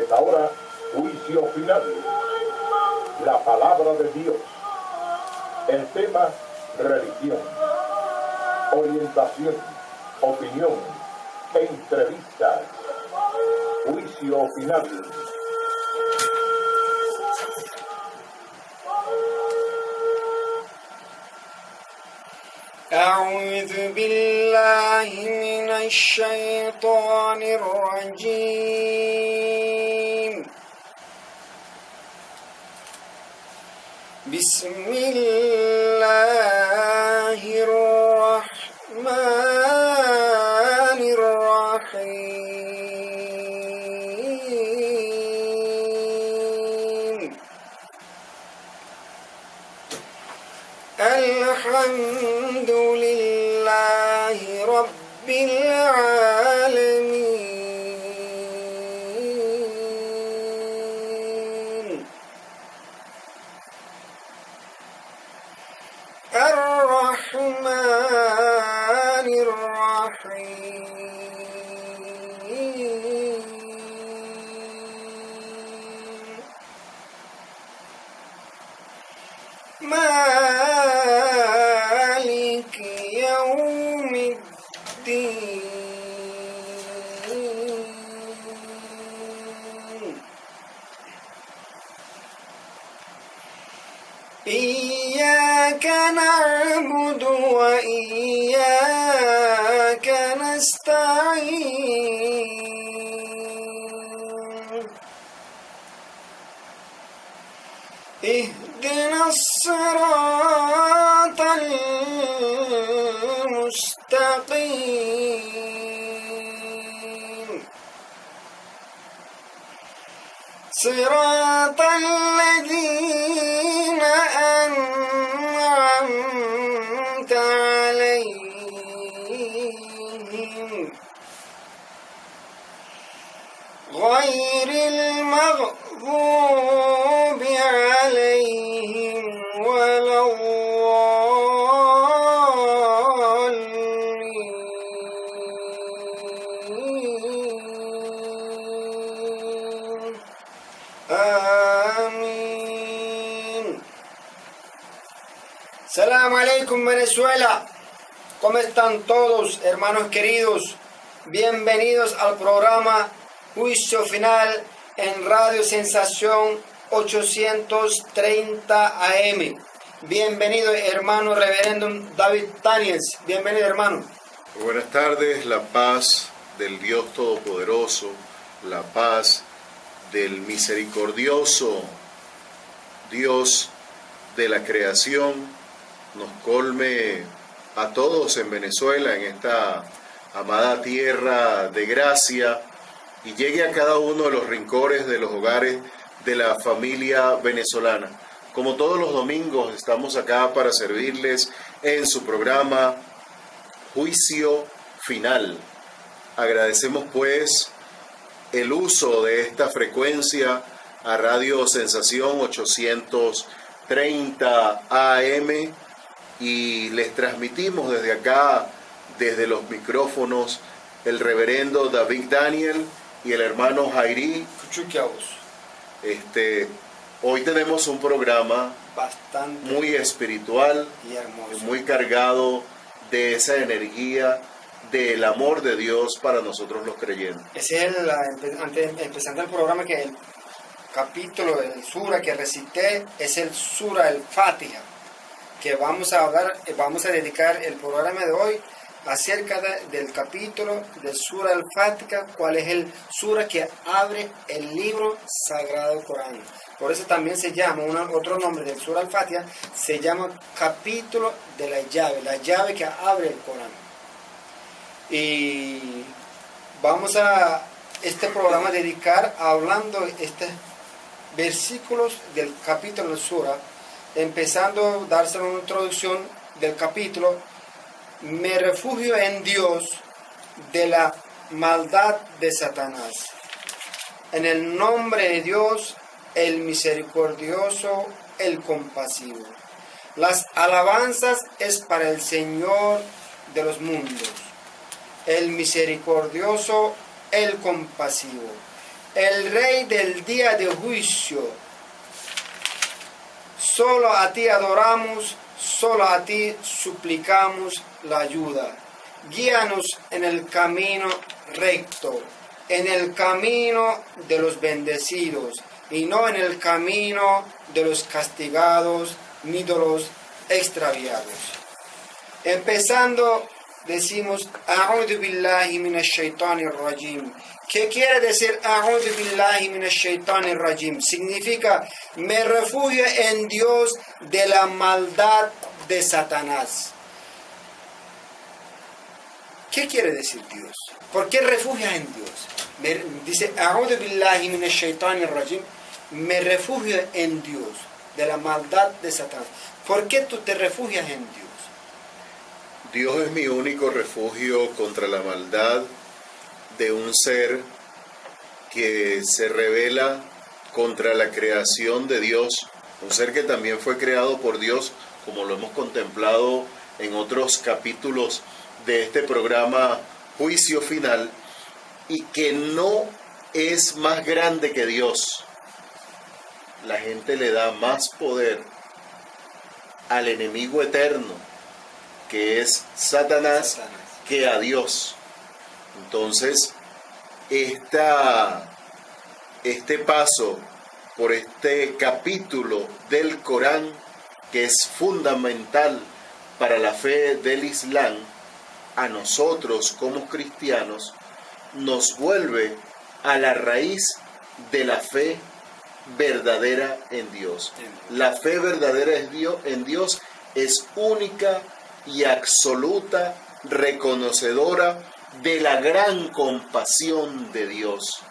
Pues ahora, juicio final. La palabra de Dios. El tema, religión. Orientación, opinión, entrevistas. Juicio final. أعوذ بالله من الشيطان الرجيم. بسم الله الرحمن الرحيم. الحمد لله رب العالمين. الرحمن الرحيم. مالك يوم الدين. إياك نعبد وإياك نستعين. اهدنا الصراط المستقيم. صراط الذين أنعمت عليهم غير المغضوب عليهم ولا الضالين. آمين. Salam alaikum Venezuela. ¿Cómo están todos, hermanos queridos? Bienvenidos al programa Juicio Final en Radio Sensación 830 AM. Bienvenido, hermano reverendo David Daniels. Bienvenido, hermano. Buenas tardes. La paz del Dios Todopoderoso, la paz del misericordioso Dios de la creación, nos colme a todos en Venezuela, en esta amada tierra de gracia, y llegue a cada uno de los rincones de los hogares de la familia venezolana. Como todos los domingos estamos acá para servirles en su programa Juicio Final. Agradecemos pues el uso de esta frecuencia a Radio Sensación 830 AM y les transmitimos desde acá, desde los micrófonos, el reverendo David Daniel y el hermano Jairi. Hoy tenemos un programa bastante muy espiritual y hermoso, muy cargado de esa energía del amor de Dios para nosotros los creyentes. Ese es empezando el programa, que el capítulo del sura que recité es el sura el Fatiha, que vamos a dedicar el programa de hoy acerca del capítulo del sura el Fatiha, cuál es el sura que abre el libro sagrado del Corán. Por eso también se llama, otro nombre del sura al Fatiha, se llama capítulo de la llave que abre el Corán. Y vamos a este programa dedicar hablando estos versículos del capítulo de sura, empezando a darse una introducción del capítulo. Me refugio en Dios de la maldad de Satanás. En el nombre de Dios, el misericordioso, el compasivo. Las alabanzas es para el Señor de los mundos, el misericordioso, el compasivo, el Rey del día de juicio. Solo a ti adoramos, solo a ti suplicamos la ayuda. Guíanos en el camino recto, en el camino de los bendecidos, y no en el camino de los castigados ni de los extraviados. Empezando, decimos, A'udhu billahi minash shaitanir rajim. ¿Qué quiere decir A'udhu billahi minash shaitanir rajim? Significa, me refugio en Dios de la maldad de Satanás. ¿Qué quiere decir Dios? ¿Por qué refugia en Dios? Dice, A'udhu billahi minash shaitanir rajim. Me refugio en Dios de la maldad de Satanás. ¿Por qué tú te refugias en Dios? Dios es mi único refugio contra la maldad de un ser que se rebela contra la creación de Dios, un ser que también fue creado por Dios, como lo hemos contemplado en otros capítulos de este programa Juicio Final, y que no es más grande que Dios. La gente le da más poder al enemigo eterno, que es Satanás, que a Dios. Entonces, este paso por este capítulo del Corán, que es fundamental para la fe del Islam, a nosotros como cristianos, nos vuelve a la raíz de la fe verdadera en Dios. La fe verdadera en Dios es única y absoluta, reconocedora de la gran compasión de Dios.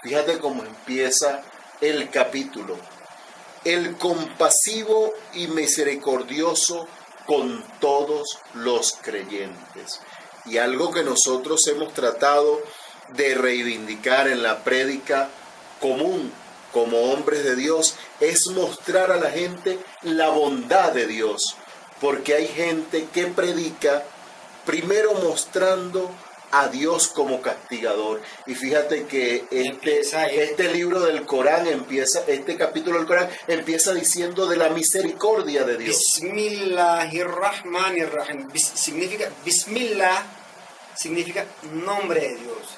Fíjate cómo empieza el capítulo. El compasivo y misericordioso con todos los creyentes. Y algo que nosotros hemos tratado de reivindicar en la prédica común como hombres de Dios es mostrar a la gente la bondad de Dios. Porque hay gente que predica primero mostrando a Dios como castigador. Y fíjate que este libro del Corán este capítulo del Corán empieza diciendo de la misericordia de Dios. Bismillahirrahmanirrahim. Significa Bismillah, significa nombre de Dios.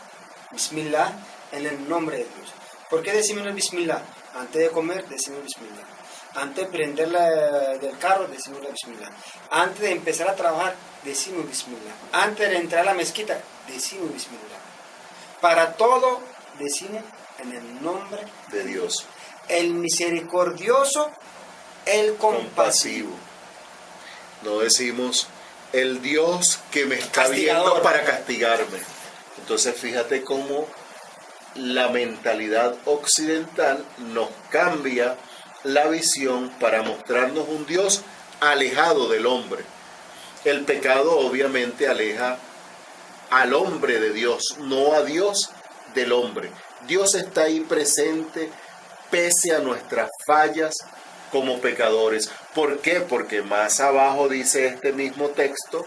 Bismillah en el nombre de Dios. ¿Por qué decimos el Bismillah? Antes de comer decimos Bismillah. Antes de prender del carro decimos la Bismillah. Antes de empezar a trabajar decimos Bismillah. Antes de entrar a la mezquita decimos Bismillah. Para todo decimos en el nombre de Dios. El misericordioso, el compasivo. No decimos el Dios que me está viendo para castigarme. Entonces fíjate cómo la mentalidad occidental nos cambia la visión para mostrarnos un Dios alejado del hombre. El pecado obviamente aleja al hombre de Dios, no a Dios del hombre. Dios está ahí presente pese a nuestras fallas como pecadores. ¿Por qué? Porque más abajo dice este mismo texto,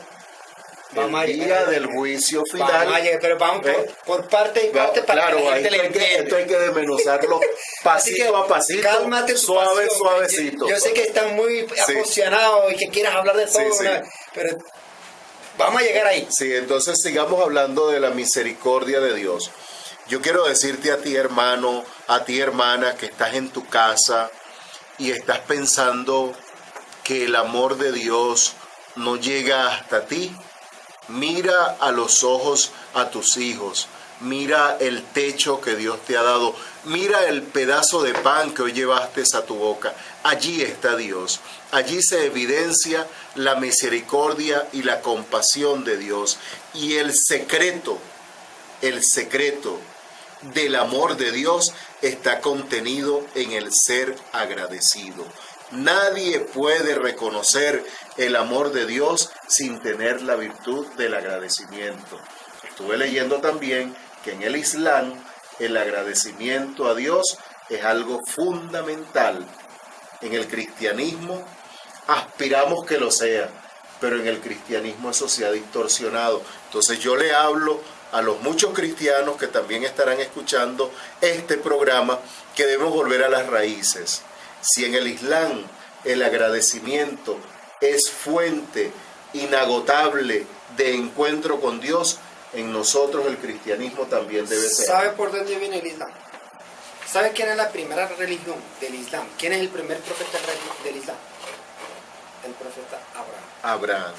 el día del juicio final. Pero vamos por parte y parte para claro, que la gente le entienda. Esto hay que desmenuzarlo pasito a pasito, cálmate, suavecito. Yo sé que estás muy apasionado y que quieres hablar de todo, sí. Pero vamos a llegar ahí. Sí, entonces sigamos hablando de la misericordia de Dios. Yo quiero decirte a ti, hermano, a ti, hermana, que estás en tu casa y estás pensando que el amor de Dios no llega hasta ti. Mira a los ojos a tus hijos, mira el techo que Dios te ha dado, mira el pedazo de pan que hoy llevaste a tu boca. Allí está Dios, allí se evidencia la misericordia y la compasión de Dios. Y el secreto del amor de Dios está contenido en el ser agradecido. Nadie puede reconocer el amor de Dios sin tener la virtud del agradecimiento. Estuve leyendo también que en el Islam el agradecimiento a Dios es algo fundamental. En el cristianismo aspiramos que lo sea, pero en el cristianismo eso se ha distorsionado. Entonces yo le hablo a los muchos cristianos que también estarán escuchando este programa, que debemos volver a las raíces. Si en el Islam el agradecimiento es fuente inagotable de encuentro con Dios, en nosotros el cristianismo también debe ser. ¿Sabe por dónde viene el Islam? ¿Sabe quién es la primera religión del Islam? ¿Quién es el primer profeta del Islam? El profeta Abraham. Abraham.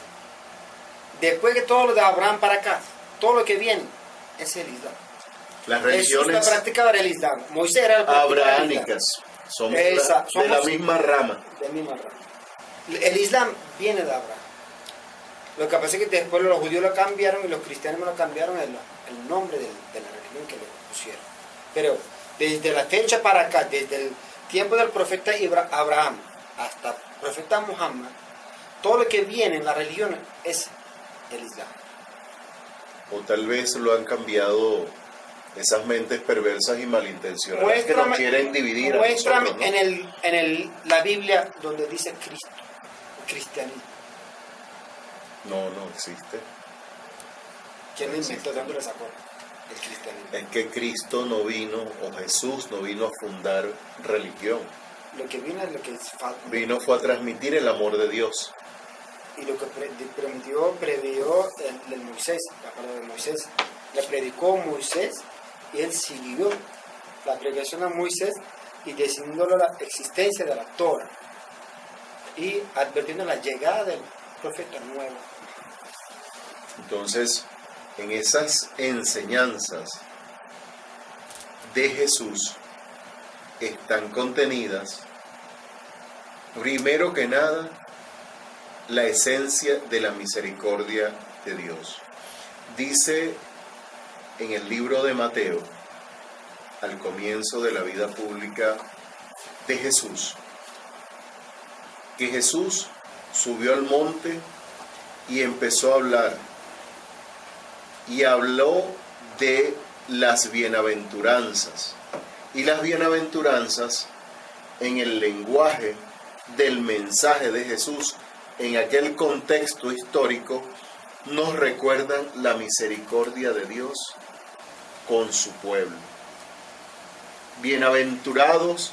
Después que todo lo de Abraham para acá, todo lo que viene es el Islam. Las Jesús religiones la practicaba el Islam. Moisés era el practicador del Islam. abrahámicas somos Somos de la misma rama. De la misma rama. El Islam viene de Abraham. Lo que pasa es que después los judíos lo cambiaron y los cristianos lo cambiaron el nombre de la religión que le pusieron. Pero desde la fecha para acá, desde el tiempo del profeta Abraham hasta el profeta Muhammad, todo lo que viene en la religión es el Islam. O tal vez lo han cambiado esas mentes perversas y malintencionadas que nos quieren dividir. Muéstrame a nosotros, ¿no? en la Biblia donde dice Cristo, cristianismo. No existe. ¿Quién lo inventó? ¿De dónde lo sacó? El cristianismo. Es que Cristo no vino, o Jesús no vino a fundar religión. Lo que vino es lo que es falso. Vino fue a transmitir el amor de Dios. Y lo que previó el Moisés, la palabra de Moisés, le predicó Moisés y él siguió la predicación a Moisés y decidiendo la existencia de la Torah y advirtiendo la llegada del profeta nuevo. Entonces, en esas enseñanzas de Jesús están contenidas, primero que nada, la esencia de la misericordia de Dios. Dice en el libro de Mateo, al comienzo de la vida pública de Jesús, que Jesús subió al monte y empezó a hablar, y habló de las bienaventuranzas. Y las bienaventuranzas, en el lenguaje del mensaje de Jesús, en aquel contexto histórico, nos recuerdan la misericordia de Dios con su pueblo. Bienaventurados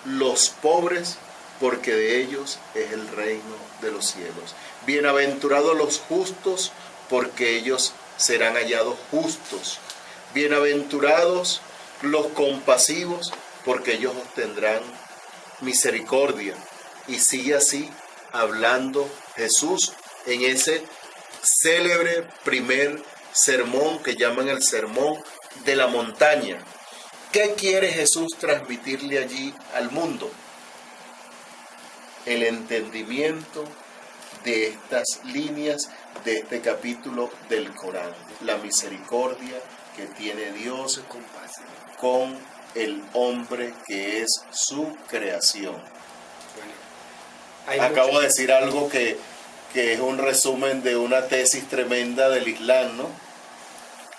los pobres, porque de ellos es el reino de los cielos. Bienaventurados los justos, porque ellos serán hallados justos. Bienaventurados los compasivos, porque ellos obtendrán misericordia. Y sigue así hablando Jesús en ese célebre primer sermón que llaman el sermón de la montaña. ¿Qué quiere Jesús transmitirle allí al mundo? El entendimiento de estas líneas de este capítulo del Corán, la misericordia que tiene Dios con el hombre que es su creación. Acabo de decir algo que es un resumen de una tesis tremenda del Islam, ¿no?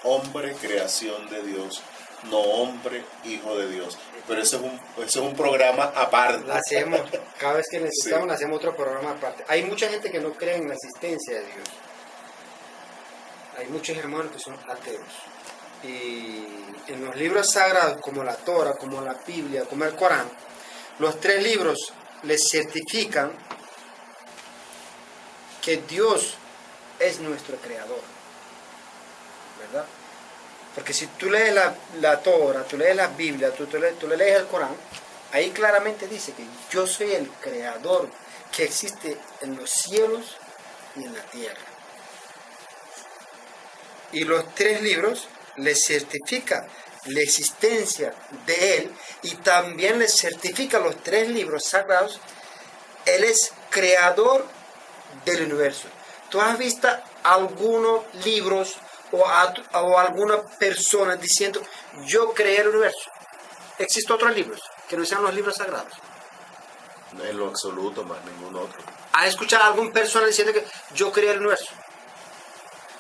Hombre, creación de Dios, no hombre, hijo de Dios. Pero eso es un programa aparte. Lo hacemos, cada vez que necesitamos, Sí. hacemos otro programa aparte. Hay mucha gente que no cree en la existencia de Dios. Hay muchos hermanos que son ateos. Y en los libros sagrados, como la Torah, como la Biblia, como el Corán, los tres libros les certifican que Dios es nuestro creador, ¿verdad? Porque si tú lees la Torah, tú lees la Biblia, tú lees el Corán, ahí claramente dice que yo soy el creador que existe en los cielos y en la tierra. Y los tres libros les certifican la existencia de Él y también les certifica los tres libros sagrados. Él es creador del universo. ¿Tú has visto algunos libros o alguna persona diciendo yo creé el universo? ¿Existen otros libros que no sean los libros sagrados? En lo absoluto, más ningún otro. ¿Has escuchado a alguna persona diciendo que yo creé el universo?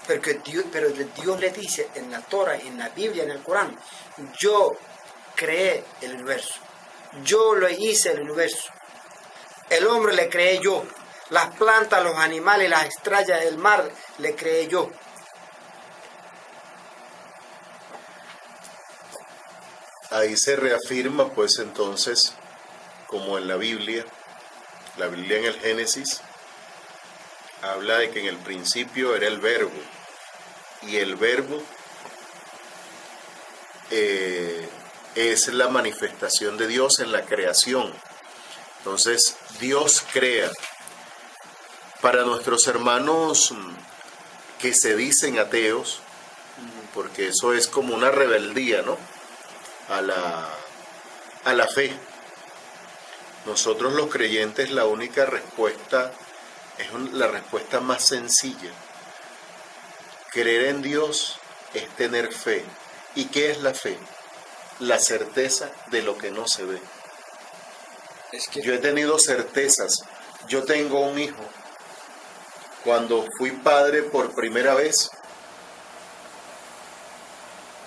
Pero Dios le dice en la Torah, en la Biblia, en el Corán, yo creé el universo. Yo lo hice el universo. El hombre le creé yo. Las plantas, los animales, las estrellas del mar, le creé yo. ahí se reafirma pues entonces, como en la Biblia en el Génesis habla de que en el principio era el verbo, y el verbo es la manifestación de Dios en la creación. Entonces Dios crea. Para nuestros hermanos que se dicen ateos, porque eso es como una rebeldía, ¿no?, a la fe. Nosotros los creyentes, la única respuesta es la respuesta más sencilla. Creer en Dios es tener fe. ¿Y qué es la fe? La certeza de lo que no se ve. Yo he tenido certezas. Yo tengo un hijo. Cuando fui padre por primera vez,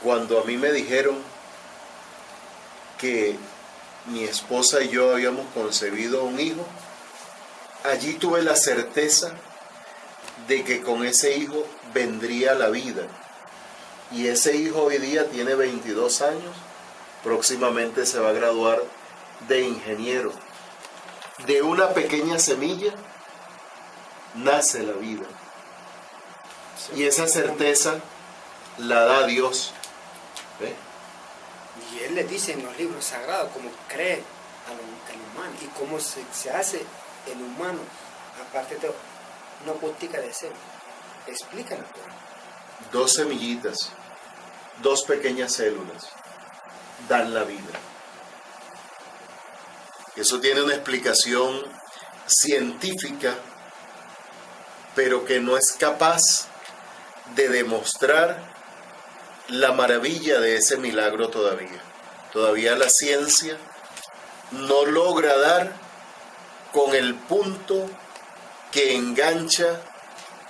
cuando a mí me dijeron que mi esposa y yo habíamos concebido un hijo, allí tuve la certeza de que con ese hijo vendría la vida. Y ese hijo hoy día tiene 22 años, próximamente se va a graduar de ingeniero. De una pequeña semilla nace la vida. Y esa certeza la da Dios. ¿Ve? Y Él le dice en los libros sagrados cómo cree al humano y cómo se hace el humano, aparte de una botica de cero. Explícalo. 2 semillitas, 2 pequeñas células dan la vida. Eso tiene una explicación científica, pero que no es capaz de demostrar la maravilla de ese milagro todavía. Todavía la ciencia no logra dar con el punto que engancha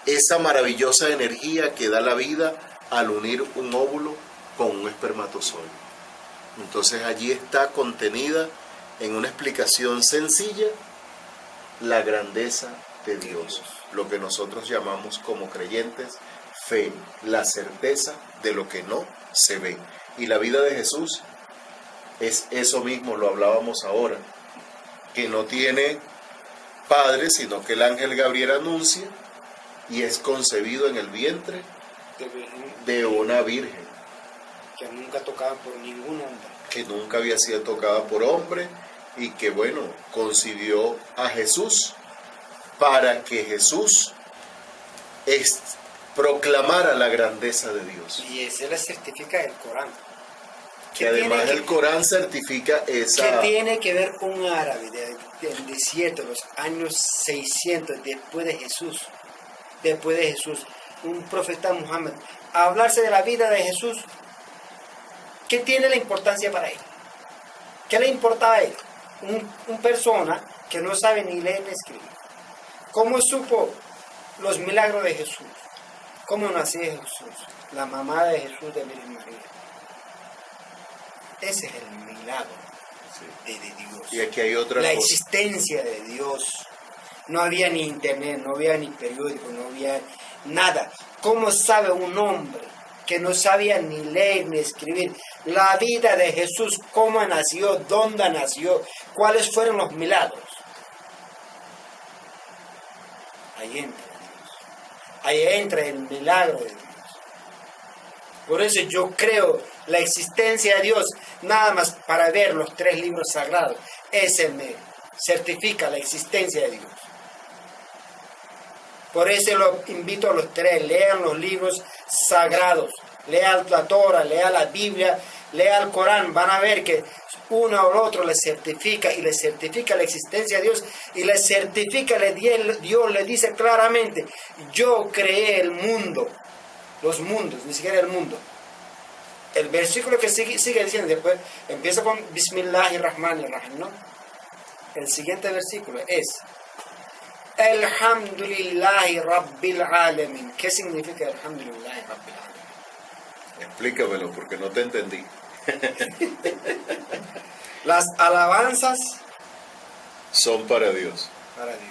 esa maravillosa energía que da la vida al unir un óvulo con un espermatozoide. Entonces allí está contenida en una explicación sencilla la grandeza de Dios, lo que nosotros llamamos como creyentes fe, la certeza de lo que no se ve. Y la vida de Jesús es eso mismo, lo hablábamos ahora, que no tiene padre, sino que el ángel Gabriel anuncia y es concebido en el vientre de una virgen que nunca tocaba por ningún hombre, que nunca había sido tocada por hombre, y que bueno, concibió a Jesús para que Jesús proclamara la grandeza de Dios. Y ese le certifica el Corán. Que además el Corán certifica esa... ¿Qué tiene que ver con un árabe del desierto, los años 600 después de Jesús? Un profeta Muhammad, a hablarse de la vida de Jesús, ¿qué tiene la importancia para él? ¿Qué le importaba a él? Una persona que no sabe ni leer ni escribir. ¿Cómo supo los milagros de Jesús? ¿Cómo nació Jesús? La mamá de Jesús, de Virgen María. Ese es el milagro de Dios. Y aquí hay otra la cosa. Existencia de Dios. No había ni internet, no había ni periódico, no había nada. ¿Cómo sabe un hombre que no sabía ni leer ni escribir la vida de Jesús? ¿Cómo nació? ¿Dónde nació? ¿Cuáles fueron los milagros? Ahí entra Dios. Ahí entra el milagro de Dios. Por eso yo creo la existencia de Dios, nada más para ver los 3 libros sagrados. Ese me certifica la existencia de Dios. Por eso lo invito a los 3, lean los libros sagrados, lean la Torah, lean la Biblia, lean el Corán, van a ver que uno o el otro le certifica, y le certifica la existencia de Dios, y le certifica, Dios le dice claramente, yo creé el mundo, los mundos, ni siquiera el mundo. El versículo que sigue diciendo, después empieza con Bismillahirrahmanirrahim, ¿no? El siguiente versículo es Alhamdulillahi Rabbil Alamin. ¿Qué significa Alhamdulillahi Rabbil Alamin? Explícamelo porque no te entendí. Las alabanzas son para Dios. Para Dios.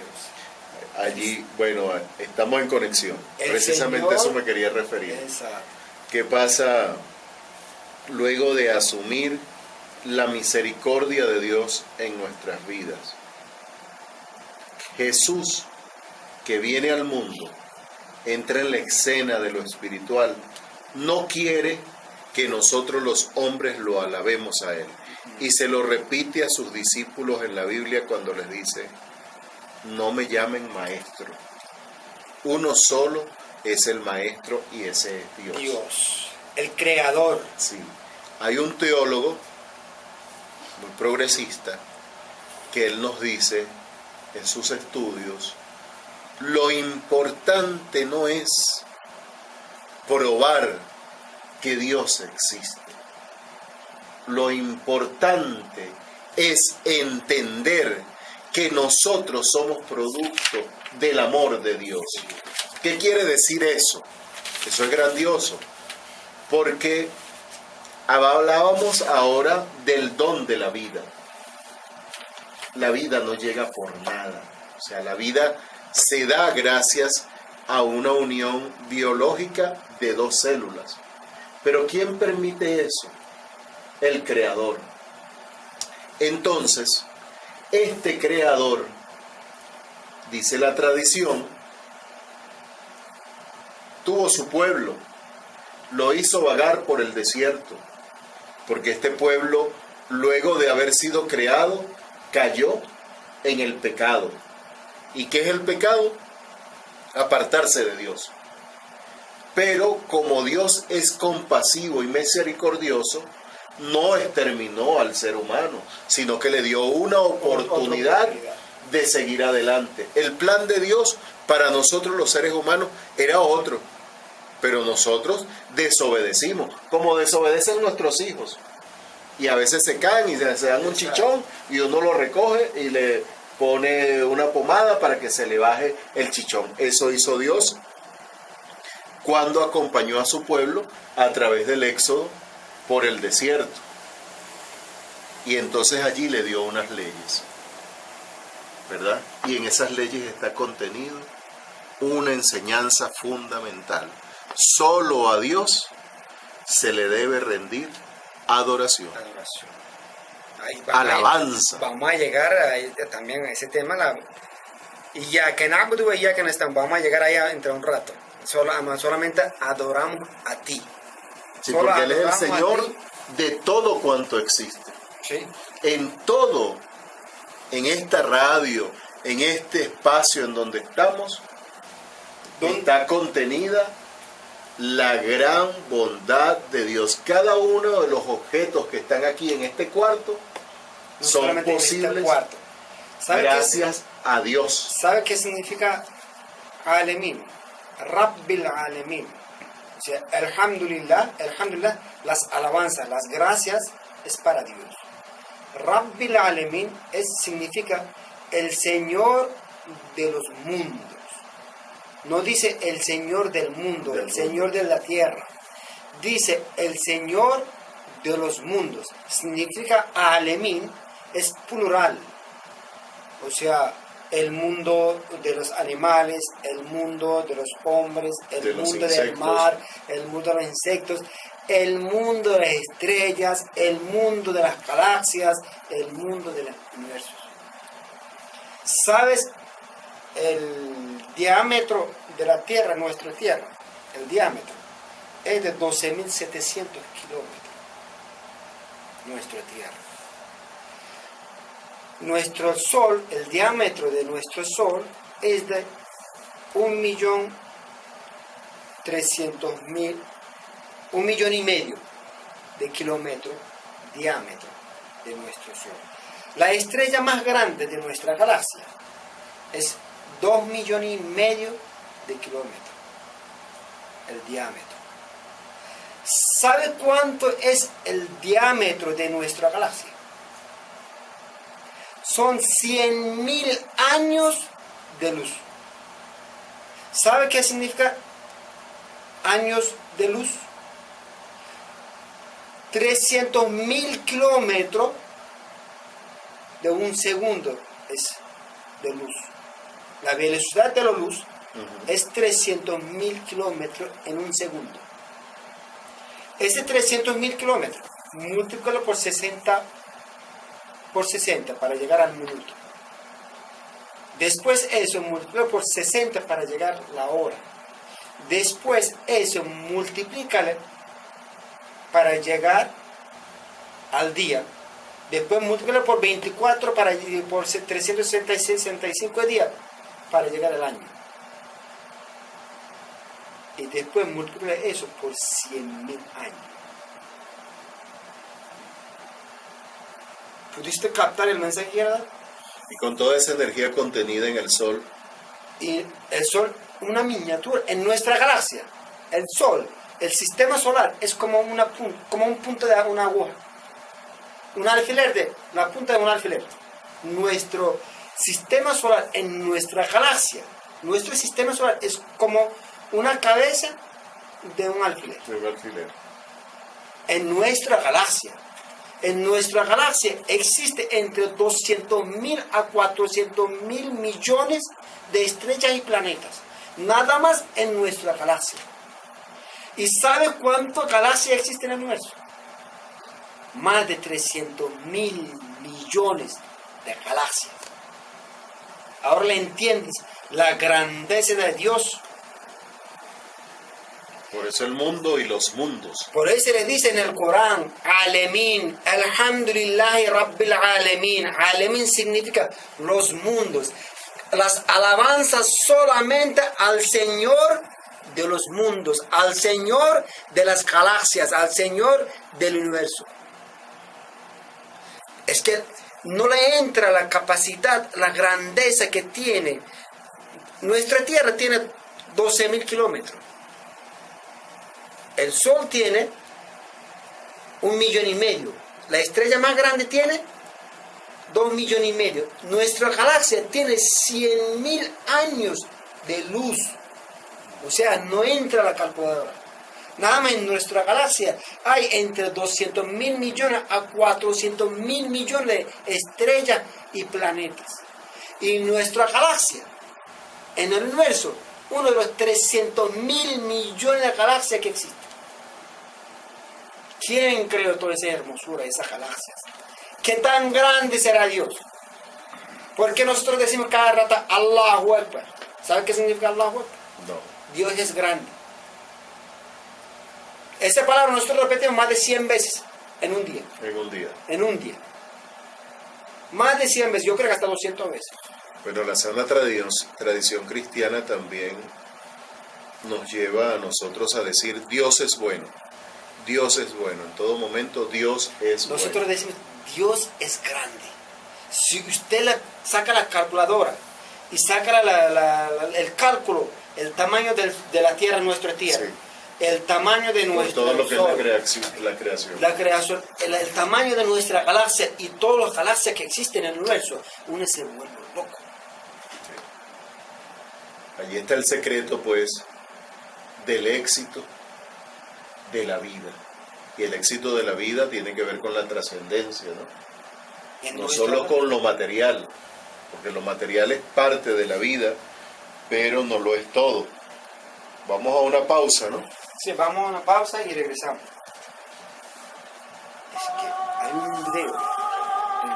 Allí, bueno, estamos en conexión. El Precisamente Señor, eso me quería referir. Exacto. ¿Qué pasa luego de asumir la misericordia de Dios en nuestras vidas. Jesús, que viene al mundo, entra en la escena de lo espiritual, no quiere que nosotros los hombres lo alabemos a Él. Y se lo repite a sus discípulos en la Biblia cuando les dice, no me llamen maestro. Uno solo es el maestro y ese es Dios. Dios, el creador. Sí. Hay un teólogo muy progresista que él nos dice en sus estudios, lo importante no es probar que Dios existe. Lo importante es entender que nosotros somos producto del amor de Dios. ¿Qué quiere decir eso? Eso es grandioso, porque hablábamos ahora del don de la vida. La vida no llega por nada, o sea, la vida se da gracias a una unión biológica de dos células. Pero ¿quién permite eso? El Creador. Entonces, este Creador, dice la tradición, tuvo su pueblo, lo hizo vagar por el desierto, porque este pueblo, luego de haber sido creado, cayó en el pecado. ¿Y qué es el pecado? Apartarse de Dios. Pero como Dios es compasivo y misericordioso, no exterminó al ser humano, sino que le dio una oportunidad de seguir adelante. El plan de Dios para nosotros los seres humanos era otro, pero nosotros desobedecimos, como desobedecen nuestros hijos. Y a veces se caen y se dan un chichón y uno lo recoge y le pone una pomada para que se le baje el chichón. Eso hizo Dios cuando acompañó a su pueblo a través del éxodo por el desierto. Y entonces allí le dio unas leyes, ¿verdad? Y en esas leyes está contenido una enseñanza fundamental. Solo a Dios se le debe rendir adoración. Alabanza. Vamos a llegar también a ese tema. Y ya que Nabudu y ya que no están, vamos a llegar allá entre un rato. Solamente adoramos a ti. Sí, porque Él es el Señor de todo cuanto existe. Sí. En todo, en esta radio, en este espacio en donde estamos, está contenida la gran bondad de Dios. Cada uno de los objetos que están aquí en este cuarto son posibles gracias a Dios. ¿Sabe qué significa Alemin? Rabbil Alemin. O sea, alhamdulillah, las alabanzas, las gracias es para Dios. Rabbil Alemin significa el Señor de los mundos. No dice el Señor del mundo, el Señor de la tierra. Dice el Señor de los mundos. Significa Alemin, es plural. O sea, el mundo de los animales, el mundo de los hombres, el mundo del mar, el mundo de los insectos, el mundo de las estrellas, el mundo de las galaxias, el mundo de los universos. ¿Sabes el diámetro de la Tierra, nuestra Tierra? El diámetro es de 12.700 kilómetros. Nuestra Tierra. Nuestro Sol, el diámetro de nuestro Sol es de 1.300.000, 1,5 millones de kilómetros diámetro de nuestro Sol. La estrella más grande de nuestra galaxia es 2,5 millones de kilómetros, el diámetro. ¿Sabe cuánto es el diámetro de nuestra galaxia? Son 100.000 años de luz. ¿Sabe qué significa años de luz? 300.000 kilómetros de un segundo es de luz. La velocidad de la luz es 300.000 kilómetros en un segundo. Ese 300.000 kilómetros multiplícalo por 60 para llegar al minuto. Después eso multiplícalo por 60 para llegar a la hora. Después eso multiplícale para llegar al día. Después multiplícalo por 24 por 365 días para llegar al año. Y después multiplícale eso por 100.000 años. ¿Pudiste captar el mensaje que quiero dar? Y con toda esa energía contenida en el Sol, Y el Sol, una miniatura en nuestra galaxia. El Sol, el sistema solar es como un punto de una aguja. Un alfiler la punta de un alfiler. Nuestro sistema solar en nuestra galaxia, nuestro sistema solar es como una cabeza de un alfiler. En nuestra galaxia. En nuestra galaxia existe entre 200.000 a 400.000 millones de estrellas y planetas. Nada más en nuestra galaxia. ¿Y sabe cuántas galaxias existen en el universo? Más de 300.000 millones de galaxias. Ahora le entiendes la grandeza de Dios. por eso el mundo y los mundos. Por eso le dice en el Corán, Alemin, Alhamdulillahi Rabbil Alemin. Alemin significa los mundos. Las alabanzas solamente al Señor de los mundos, al Señor de las galaxias, al Señor del universo. Es que no le entra la capacidad, la grandeza que tiene. Nuestra Tierra tiene 12.000 kilómetros. El Sol tiene 1,5 millones. La estrella más grande tiene 2,5 millones. Nuestra galaxia tiene 100.000 años de luz. O sea, no entra la calculadora. Nada más en nuestra galaxia hay entre 200.000 millones a 400.000 millones de estrellas y planetas. Y nuestra galaxia, en el universo, uno de los 300.000 millones de galaxias que existen. ¿Quién creó toda esa hermosura, esas galaxias? ¿Qué tan grande será Dios? ¿Por qué nosotros decimos cada rato Allahu Akbar? ¿Sabe qué significa Allahu Akbar? No. Dios es grande. Esa palabra nosotros repetimos más de 100 veces en un día. En un día. En un día. Más de 100 veces, yo creo que hasta 200 veces. Pero la sana tradición cristiana también nos lleva a nosotros a decir Dios es bueno. Dios es bueno. En todo momento Dios es bueno. Nosotros decimos Dios es grande. Si usted saca la calculadora y saca el cálculo, el tamaño de la Tierra, nuestra Tierra, sí, el tamaño de nuestro todo lo que Sol, es la creación, el tamaño de nuestra galaxia y todas las galaxias que existen en el universo, uno se vuelve loco. Sí. Allí está el secreto, pues, del éxito de la vida. Y el éxito de la vida tiene que ver con la trascendencia, ¿no? No solo con lo material, porque lo material es parte de la vida, pero no lo es todo. Vamos a una pausa, ¿no? Sí, vamos a una pausa y regresamos. Es que hay un video.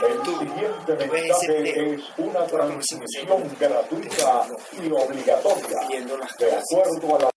El siguiente mensaje es una transmisión gratuita y obligatoria, de acuerdo a la